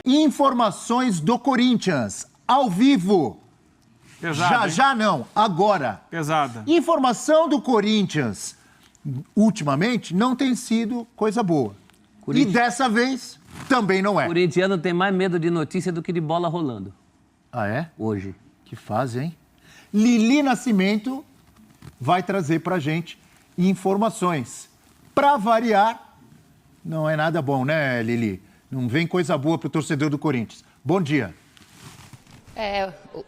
Informações do Corinthians, ao vivo. Pesada, Já não, agora. Pesada. Informação do Corinthians, ultimamente, não tem sido coisa boa. E dessa vez, também não é. O corintiano tem mais medo de notícia do que de bola rolando. Ah, é? Hoje. Que fase, hein? Lili Nascimento vai trazer pra gente informações. Pra variar, não é nada bom, né, Lili? Não vem coisa boa pro torcedor do Corinthians. Bom dia.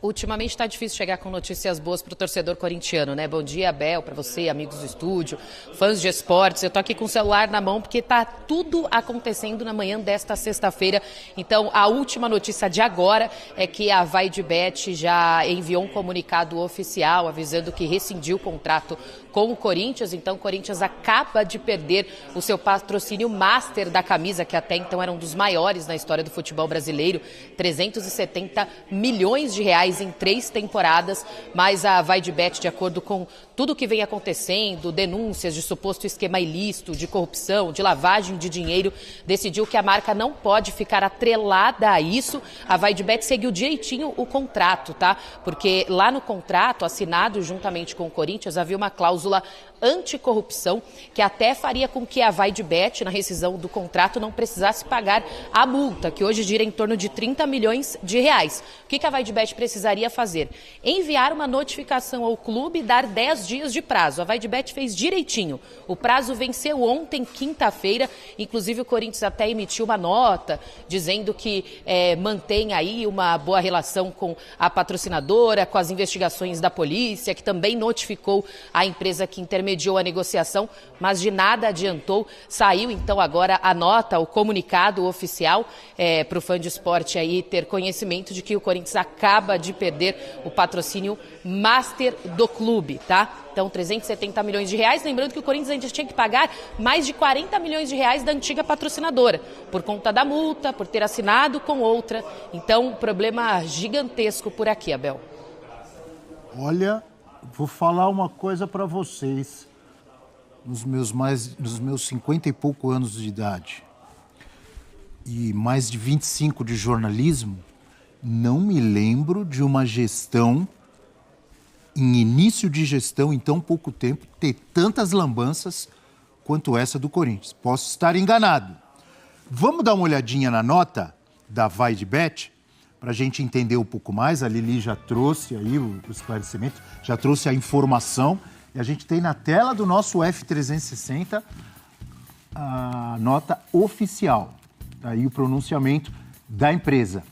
Ultimamente está difícil chegar com notícias boas para o torcedor corintiano, né? Bom dia, Abel, para você, amigos do estúdio, fãs de esportes. Eu tô aqui com o celular na mão porque tá tudo acontecendo na manhã desta sexta-feira. Então, a última notícia de agora é que a VaideBet já enviou um comunicado oficial avisando que rescindiu o contrato com o Corinthians. Então, o Corinthians acaba de perder o seu patrocínio master da camisa, que até então era um dos maiores na história do futebol brasileiro, 370 milhões de reais em 3 temporadas, mas a VaideBet, de acordo com tudo que vem acontecendo, denúncias de suposto esquema ilícito, de corrupção, de lavagem de dinheiro, decidiu que a marca não pode ficar atrelada a isso. A VaideBet seguiu direitinho o contrato, tá? Porque lá no contrato, assinado juntamente com o Corinthians, havia uma cláusula anticorrupção que até faria com que a VaideBet, na rescisão do contrato, não precisasse pagar a multa, que hoje gira em torno de 30 milhões de reais. O que a VaideBet precisaria fazer? Enviar uma notificação ao clube e dar 10 dias de prazo. A VaideBet fez direitinho. O prazo venceu ontem, quinta-feira. Inclusive, o Corinthians até emitiu uma nota dizendo que mantém aí uma boa relação com a patrocinadora, com as investigações da polícia, que também notificou a empresa que intermediou a negociação, mas de nada adiantou. Saiu, então, agora a nota, o comunicado oficial para o fã de esporte aí ter conhecimento de que o Corinthians acaba de perder o patrocínio master do clube, tá? Então, 370 milhões de reais. Lembrando que o Corinthians ainda tinha que pagar mais de 40 milhões de reais da antiga patrocinadora, por conta da multa, por ter assinado com outra. Então, problema gigantesco por aqui, Abel. Olha, vou falar uma coisa para vocês. Nos meus 50 e pouco anos de idade e mais de 25 de jornalismo, não me lembro de uma gestão, em início de gestão, em tão pouco tempo, ter tantas lambanças quanto essa do Corinthians. Posso estar enganado. Vamos dar uma olhadinha na nota da VaideBet, para a gente entender um pouco mais. A Lili já trouxe aí o esclarecimento, já trouxe a informação. E a gente tem na tela do nosso F360 a nota oficial. Aí o pronunciamento da empresa.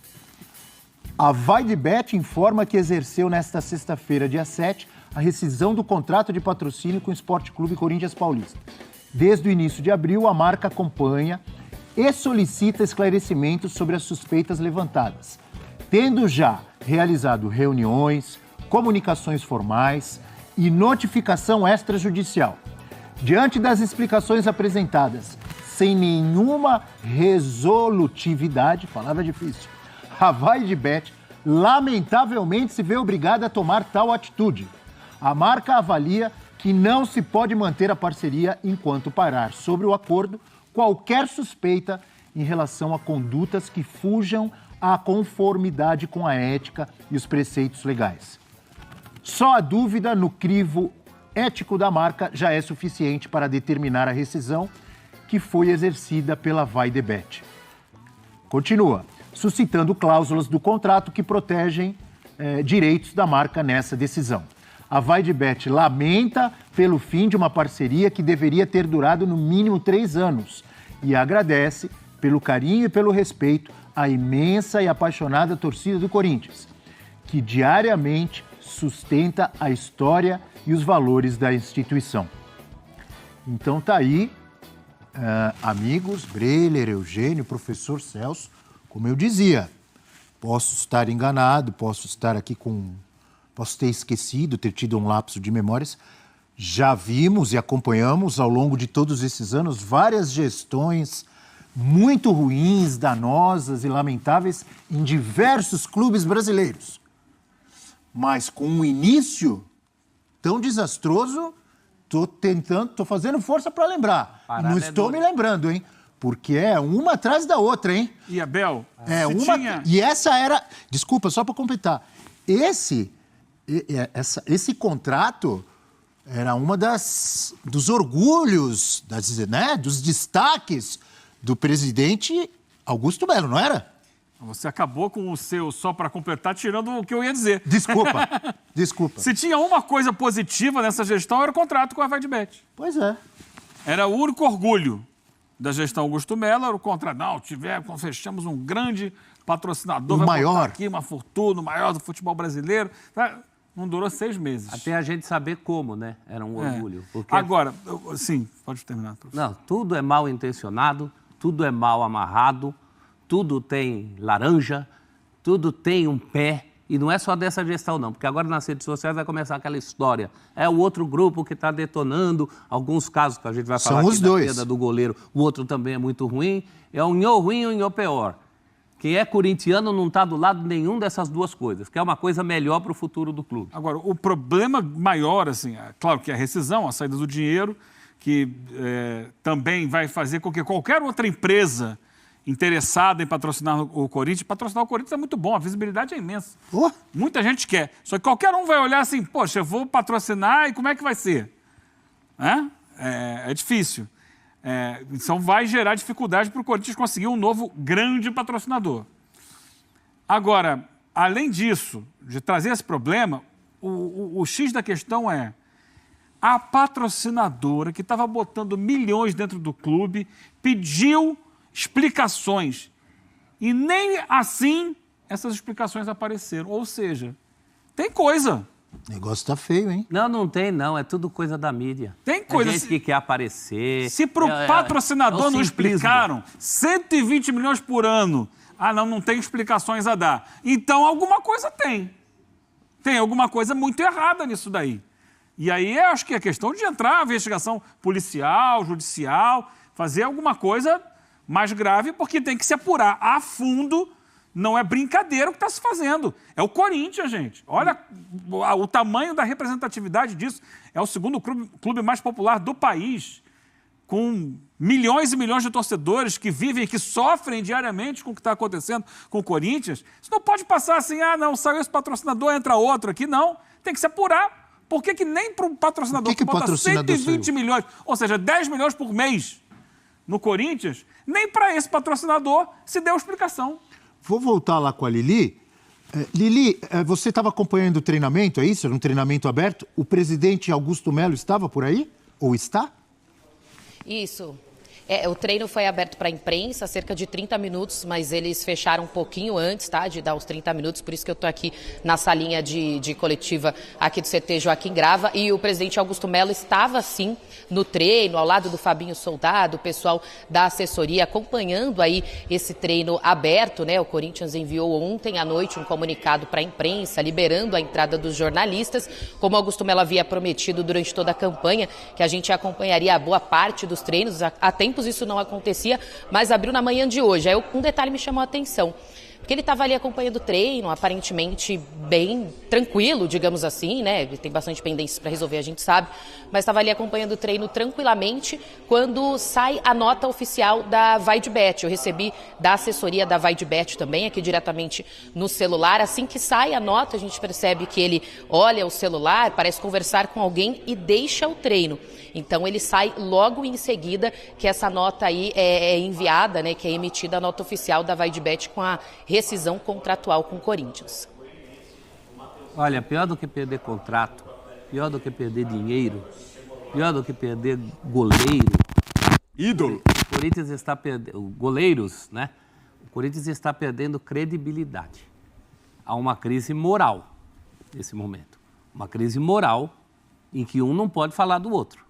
A VaideBet informa que exerceu nesta sexta-feira, dia 7, a rescisão do contrato de patrocínio com o Esporte Clube Corinthians Paulista. Desde o início de abril, a marca acompanha e solicita esclarecimentos sobre as suspeitas levantadas, tendo já realizado reuniões, comunicações formais e notificação extrajudicial. Diante das explicações apresentadas, sem nenhuma resolutividade, palavra difícil, a VaideBet lamentavelmente se vê obrigada a tomar tal atitude. A marca avalia que não se pode manter a parceria enquanto parar sobre o acordo qualquer suspeita em relação a condutas que fujam à conformidade com a ética e os preceitos legais. Só a dúvida no crivo ético da marca já é suficiente para determinar a rescisão que foi exercida pela VaideBet. Continua, suscitando cláusulas do contrato que protegem direitos da marca nessa decisão. A VaideBet lamenta pelo fim de uma parceria que deveria ter durado no mínimo 3 anos e agradece pelo carinho e pelo respeito à imensa e apaixonada torcida do Corinthians, que diariamente sustenta a história e os valores da instituição. Então tá aí, amigos, Breler, Eugênio, professor Celso, como eu dizia, posso estar enganado, posso ter esquecido, ter tido um lapso de memórias. Já vimos e acompanhamos ao longo de todos esses anos várias gestões muito ruins, danosas e lamentáveis em diversos clubes brasileiros. Mas com um início tão desastroso, tô fazendo força para lembrar. Não estou me lembrando, hein? porque é uma atrás da outra, hein? E, Abel, É se uma. tinha... E essa era. Desculpa, só para completar. Esse contrato era uma dos orgulhos, dos destaques do presidente Augusto Melo, não era? Você acabou com o seu, só para completar, tirando o que eu ia dizer. Desculpa. Se tinha uma coisa positiva nessa gestão, era o contrato com a Vaidbet. Pois é. Era o único orgulho da gestão Augusto Melo, era o contrato. Não, fechamos um grande patrocinador, O vai botar maior. aqui uma fortuna, o maior do futebol brasileiro. Não durou 6 meses. Até a gente saber como, né? Era um orgulho. Porque... Agora, sim, pode terminar, professor. Não, tudo é mal intencionado, tudo é mal amarrado, tudo tem laranja, tudo tem um pé. E não é só dessa gestão, não, porque agora nas redes sociais vai começar aquela história. É o outro grupo que está detonando alguns casos que a gente vai falar São aqui os da dois. perda do goleiro. O outro também é muito ruim. É um nhô ruim ou nhô pior. Quem é corintiano não está do lado nenhum dessas duas coisas, que é uma coisa melhor para o futuro do clube. Agora, o problema maior, assim, claro que é a rescisão, a saída do dinheiro, que também vai fazer com que qualquer outra empresa interessada em patrocinar o Corinthians é muito bom, a visibilidade é imensa. Muita gente quer. Só que qualquer um vai olhar assim, poxa, eu vou patrocinar e como é que vai ser? É difícil. Então vai gerar dificuldade para o Corinthians conseguir um novo grande patrocinador. Agora, além disso, de trazer esse problema, o X da questão é a patrocinadora que estava botando milhões dentro do clube pediu explicações e nem assim essas explicações apareceram. Ou seja, tem coisa. O negócio tá feio, hein? Não tem não, é tudo coisa da mídia. Tem coisa. É gente que quer aparecer. Se para o patrocinador não simplismo. explicaram 120 milhões por ano, não tem explicações a dar. Então alguma coisa tem. Tem alguma coisa muito errada nisso daí. E aí eu acho que é questão de entrar na investigação policial, judicial, fazer alguma coisa mais grave, porque tem que se apurar a fundo. Não é brincadeira o que está se fazendo. É o Corinthians, gente. Olha o tamanho da representatividade disso. É o segundo clube mais popular do país, com milhões e milhões de torcedores que vivem e que sofrem diariamente com o que está acontecendo com o Corinthians. Isso não pode passar assim, não, saiu esse patrocinador, entra outro aqui. Não, tem que se apurar. Por que nem para o patrocinador que bota 120 milhões, ou seja, 10 milhões por mês no Corinthians, nem para esse patrocinador se deu explicação. Vou voltar lá com a Lili. Lili, você estava acompanhando o treinamento, é isso? Era um treinamento aberto? O presidente Augusto Melo estava por aí? Ou está? Isso. O treino foi aberto para a imprensa, cerca de 30 minutos, mas eles fecharam um pouquinho antes, tá, de dar os 30 minutos, por isso que eu estou aqui na salinha de coletiva aqui do CT Joaquim Grava, e o presidente Augusto Melo estava, sim, no treino, ao lado do Fabinho Soldado, o pessoal da assessoria acompanhando aí esse treino aberto, né? O Corinthians enviou ontem à noite um comunicado para a imprensa, liberando a entrada dos jornalistas, como Augusto Melo havia prometido durante toda a campanha, que a gente acompanharia a boa parte dos treinos. Há tempos isso não acontecia, mas abriu na manhã de hoje. Aí um detalhe me chamou a atenção, porque ele estava ali acompanhando o treino, aparentemente bem tranquilo, digamos assim, né? Ele tem bastante pendências para resolver, a gente sabe, mas estava ali acompanhando o treino tranquilamente quando sai a nota oficial da Vaidbet. Eu recebi da assessoria da Vaidbet também, aqui diretamente no celular. Assim que sai a nota, a gente percebe que ele olha o celular, parece conversar com alguém e deixa o treino. Então ele sai logo em seguida que essa nota aí é enviada, né, que é emitida a nota oficial da Vaidbet com a rescisão contratual com o Corinthians. Olha, pior do que perder contrato, pior do que perder dinheiro, pior do que perder goleiro. Ídolo. O Corinthians está perdendo, goleiros, né? O Corinthians está perdendo credibilidade. Há uma crise moral nesse momento. Uma crise moral em que um não pode falar do outro.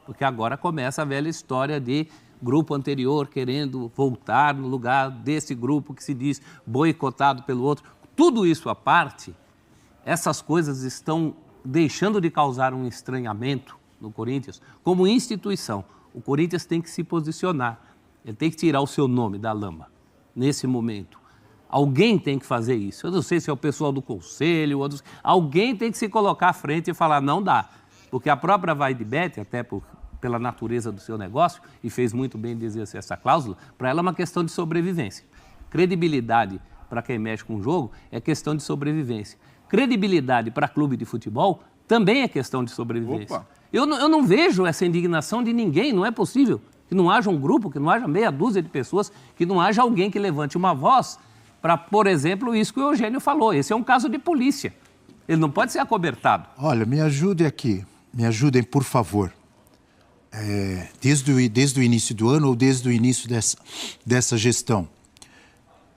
Porque agora começa a velha história de grupo anterior querendo voltar no lugar desse grupo que se diz boicotado pelo outro. Tudo isso à parte, essas coisas estão deixando de causar um estranhamento no Corinthians como instituição. O Corinthians tem que se posicionar, ele tem que tirar o seu nome da lama nesse momento. Alguém tem que fazer isso. Eu não sei se é o pessoal do conselho, alguém tem que se colocar à frente e falar, não dá. Porque a própria Vaidbet, até por pela natureza do seu negócio, e fez muito bem de exercer essa cláusula, para ela é uma questão de sobrevivência. Credibilidade para quem mexe com o jogo é questão de sobrevivência. Credibilidade para clube de futebol também é questão de sobrevivência. Eu não vejo essa indignação de ninguém, não é possível que não haja um grupo, que não haja meia dúzia de pessoas, que não haja alguém que levante uma voz para, por exemplo, isso que o Eugênio falou. Esse é um caso de polícia. Ele não pode ser acobertado. Olha, me ajudem aqui. Me ajudem, por favor. Desde o início do ano ou desde o início dessa gestão,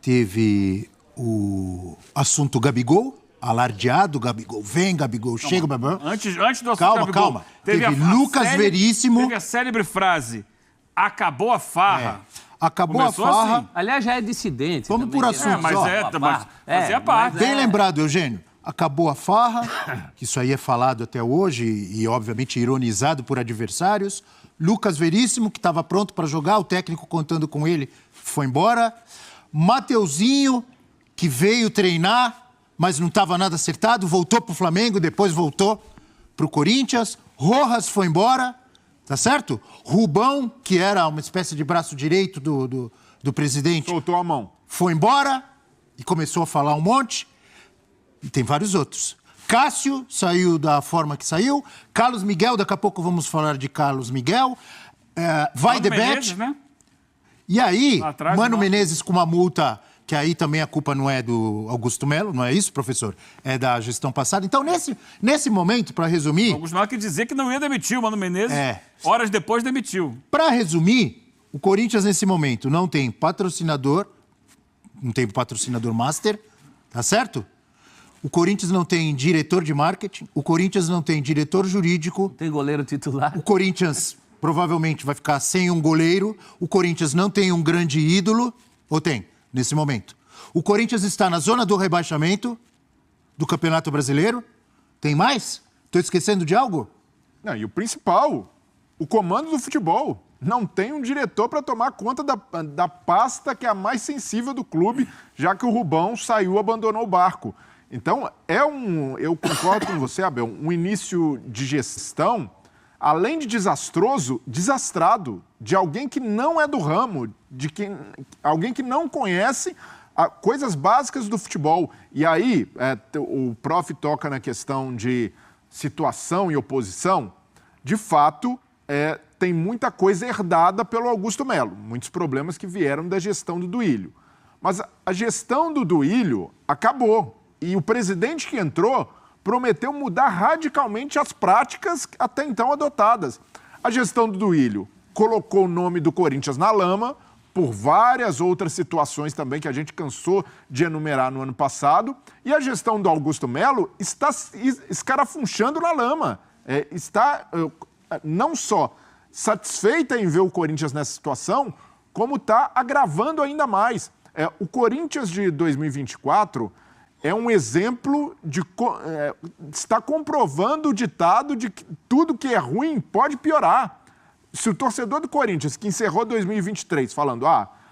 teve o assunto Gabigol, alardeado, Gabigol vem, Gabigol chega, Gabigol. Antes do assunto Calma. Gabigol, Teve Lucas Veríssimo. Teve a célebre frase, acabou a farra. Acabou Começou a farra. assim. Aliás, já é dissidente. Vamos também. por assuntos, Mas ó. fazia parte. Bem lembrado, Eugênio. Acabou a farra, que isso aí é falado até hoje e obviamente ironizado por adversários. Lucas Veríssimo, que estava pronto para jogar, o técnico contando com ele, foi embora. Mateuzinho, que veio treinar, mas não estava nada acertado, voltou para o Flamengo, depois voltou para o Corinthians. Rojas foi embora, tá certo? Rubão, que era uma espécie de braço direito do presidente, Soltou a mão. foi embora e começou a falar um monte. E tem vários outros. Cássio saiu da forma que saiu. Carlos Miguel, daqui a pouco vamos falar de Carlos Miguel. Vai de Bet. Né? E aí, Atrás, Mano não. Menezes com uma multa, que aí também a culpa não é do Augusto Melo, não é isso, professor? É da gestão passada. Então, nesse momento, para resumir... Augusto Melo quer dizer que não ia demitir o Mano Menezes. É. Horas depois demitiu. Para resumir, o Corinthians nesse momento não tem patrocinador, não tem patrocinador master, tá certo? O Corinthians não tem diretor de marketing, o Corinthians não tem diretor jurídico, Tem goleiro titular. o Corinthians provavelmente vai ficar sem um goleiro, o Corinthians não tem um grande ídolo, ou tem, nesse momento. O Corinthians está na zona do rebaixamento do Campeonato Brasileiro. Tem mais? Estou esquecendo de algo? Não, e o principal, o comando do futebol. Não tem um diretor para tomar conta da pasta que é a mais sensível do clube, já que o Rubão saiu, abandonou o barco. Então, eu concordo com você, Abel, um início de gestão, além de desastroso, desastrado, de alguém que não é do ramo, alguém que não conhece coisas básicas do futebol. E aí, o prof toca na questão de situação e oposição. De fato, tem muita coisa herdada pelo Augusto Melo, muitos problemas que vieram da gestão do Duílio. Mas a gestão do Duílio acabou. E o presidente que entrou prometeu mudar radicalmente as práticas até então adotadas. A gestão do Duílio colocou o nome do Corinthians na lama, por várias outras situações também que a gente cansou de enumerar no ano passado. E a gestão do Augusto Melo está escarafunchando na lama. Está não só satisfeita em ver o Corinthians nessa situação, como está agravando ainda mais. O Corinthians de 2024... é um exemplo de... está comprovando o ditado de que tudo que é ruim pode piorar. Se o torcedor do Corinthians, que encerrou 2023 falando,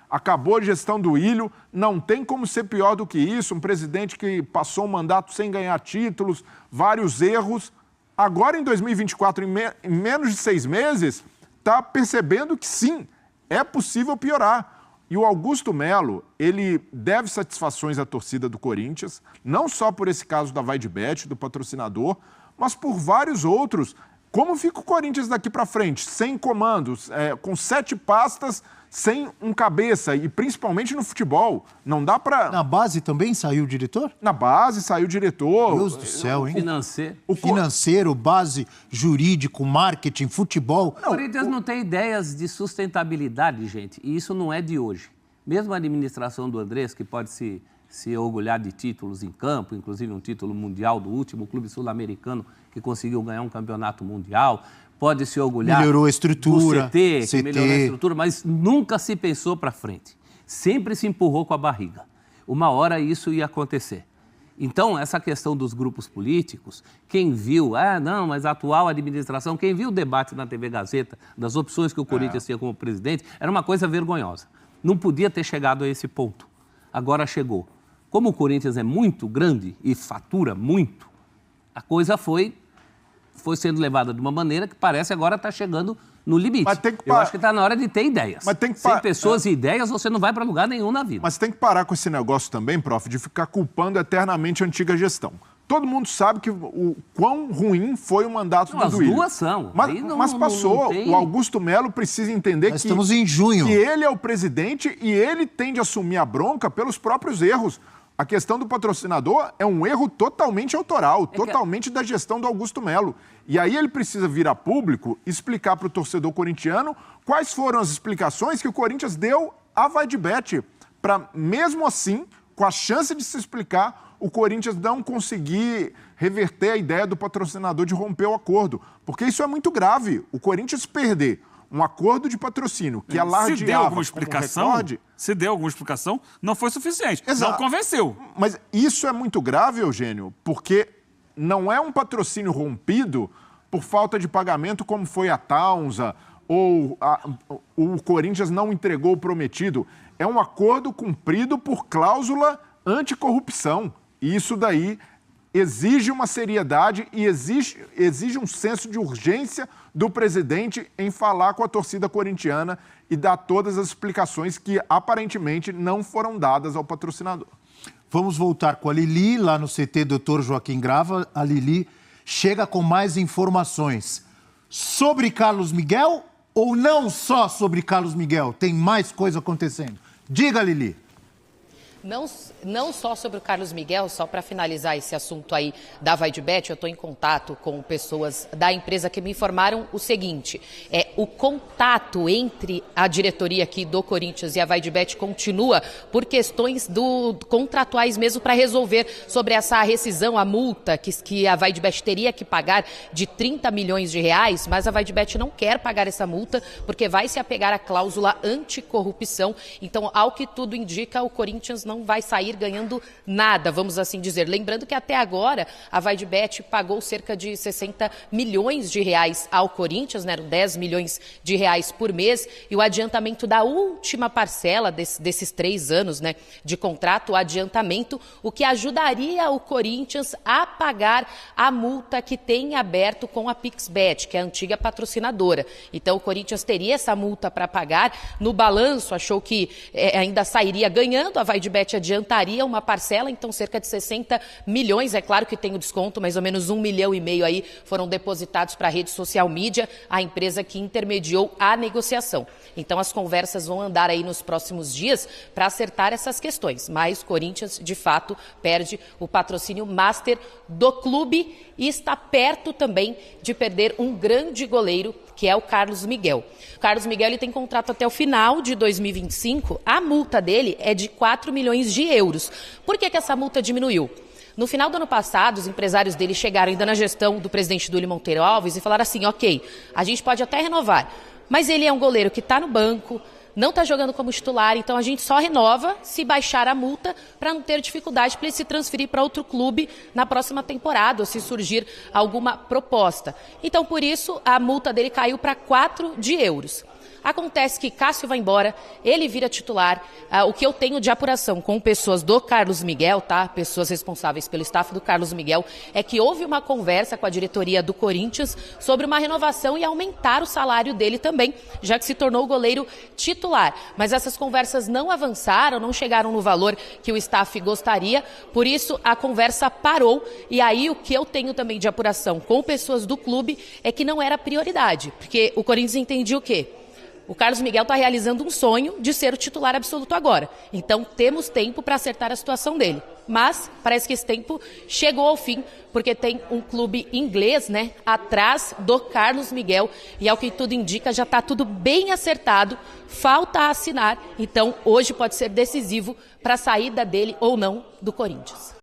acabou a gestão do Duílio, não tem como ser pior do que isso, um presidente que passou um mandato sem ganhar títulos, vários erros, agora em 2024, em menos de 6 meses, está percebendo que sim, é possível piorar. E o Augusto Melo, ele deve satisfações à torcida do Corinthians, não só por esse caso da Vai de Bet, do patrocinador, mas por vários outros. Como fica o Corinthians daqui para frente? Sem comandos, com 7 pastas, sem um cabeça, e principalmente no futebol. Não dá para... Na base também saiu o diretor? Na base saiu o diretor. Deus do céu, hein? Financeiro. Financeiro, base, jurídico, marketing, futebol. O Corinthians não tem ideias de sustentabilidade, gente, e isso não é de hoje. Mesmo a administração do Andrés, que pode se orgulhar de títulos em campo, inclusive um título mundial do último clube sul-americano que conseguiu ganhar um campeonato mundial, pode se orgulhar melhorou a estrutura, do CT, que melhorou a estrutura, mas nunca se pensou para frente. Sempre se empurrou com a barriga. Uma hora isso ia acontecer. Então, essa questão dos grupos políticos, quem viu, mas a atual administração, quem viu o debate na TV Gazeta, das opções que o Corinthians tinha como presidente, era uma coisa vergonhosa. Não podia ter chegado a esse ponto. Agora chegou. Como o Corinthians é muito grande e fatura muito, a coisa foi sendo levada de uma maneira que parece agora estar chegando no limite. Mas tem que Eu acho que está na hora de ter ideias. Mas tem que Sem pessoas e ideias, você não vai para lugar nenhum na vida. Mas tem que parar com esse negócio também, prof, de ficar culpando eternamente a antiga gestão. Todo mundo sabe que o quão ruim foi o mandato do Duílio. As duas são. Mas passou. Não tem... O Augusto Melo precisa entender Nós estamos em junho. que ele é o presidente e ele tem de assumir a bronca pelos próprios erros. A questão do patrocinador é um erro totalmente autoral, totalmente da gestão do Augusto Melo. E aí ele precisa vir a público explicar para o torcedor corintiano quais foram as explicações que o Corinthians deu à Vaidbet, para mesmo assim, com a chance de se explicar, o Corinthians não conseguir reverter a ideia do patrocinador de romper o acordo. Porque isso é muito grave. O Corinthians perder um acordo de patrocínio que alardeava se deu alguma explicação, recorde, se deu alguma explicação, não foi suficiente. Exato. Não convenceu. Mas isso é muito grave, Eugênio, porque não é um patrocínio rompido por falta de pagamento como foi a Taunza ou o Corinthians não entregou o prometido. É um acordo cumprido por cláusula anticorrupção. E isso daí exige uma seriedade e exige um senso de urgência do presidente em falar com a torcida corintiana e dar todas as explicações que aparentemente não foram dadas ao patrocinador. Vamos voltar com a Lili, lá no CT Dr. Joaquim Grava. A Lili chega com mais informações sobre Carlos Miguel ou não só sobre Carlos Miguel? Tem mais coisa acontecendo. Diga, Lili. Não só sobre o Carlos Miguel, só para finalizar esse assunto aí da Vaidbet, eu estou em contato com pessoas da empresa que me informaram o seguinte, o contato entre a diretoria aqui do Corinthians e a Vaidbet continua por questões contratuais mesmo para resolver sobre essa rescisão, a multa que a Vaidbet teria que pagar de 30 milhões de reais, mas a Vaidbet não quer pagar essa multa porque vai se apegar à cláusula anticorrupção. Então, ao que tudo indica, o Corinthians não vai sair ganhando nada, vamos assim dizer. Lembrando que até agora a Vaidbet pagou cerca de 60 milhões de reais ao Corinthians, né, 10 milhões de reais por mês, e o adiantamento da última parcela desses 3 anos, né, de contrato, o adiantamento, o que ajudaria o Corinthians a pagar a multa que tem aberto com a Pixbet, que é a antiga patrocinadora. Então o Corinthians teria essa multa para pagar. No balanço achou que ainda sairia ganhando, a Vaidbet adiantaria uma parcela, então cerca de 60 milhões, é claro que tem o desconto, mais ou menos 1,5 milhão aí foram depositados para a rede social mídia, a empresa que intermediou a negociação. Então as conversas vão andar aí nos próximos dias para acertar essas questões, mas o Corinthians de fato perde o patrocínio master do clube e está perto também de perder um grande goleiro, que é o Carlos Miguel. O Carlos Miguel ele tem contrato até o final de 2025, a multa dele é de 4 milhões de euros. Por que essa multa diminuiu? No final do ano passado, os empresários dele chegaram ainda na gestão do presidente Duílio Monteiro Alves e falaram assim, ok, a gente pode até renovar, mas ele é um goleiro que está no banco, não está jogando como titular, então a gente só renova se baixar a multa para não ter dificuldade para ele se transferir para outro clube na próxima temporada ou se surgir alguma proposta. Então, por isso, a multa dele caiu para 4 de euros. Acontece que Cássio vai embora, ele vira titular. O que eu tenho de apuração com pessoas do Carlos Miguel, tá? Pessoas responsáveis pelo staff do Carlos Miguel, é que houve uma conversa com a diretoria do Corinthians sobre uma renovação e aumentar o salário dele também, já que se tornou o goleiro titular. Mas essas conversas não avançaram, não chegaram no valor que o staff gostaria, por isso a conversa parou. E aí o que eu tenho também de apuração com pessoas do clube é que não era prioridade, porque o Corinthians entendia o quê? O Carlos Miguel está realizando um sonho de ser o titular absoluto agora. Então, temos tempo para acertar a situação dele. Mas, parece que esse tempo chegou ao fim, porque tem um clube inglês, né, atrás do Carlos Miguel. E, ao que tudo indica, já está tudo bem acertado. Falta assinar. Então, hoje pode ser decisivo para a saída dele ou não do Corinthians.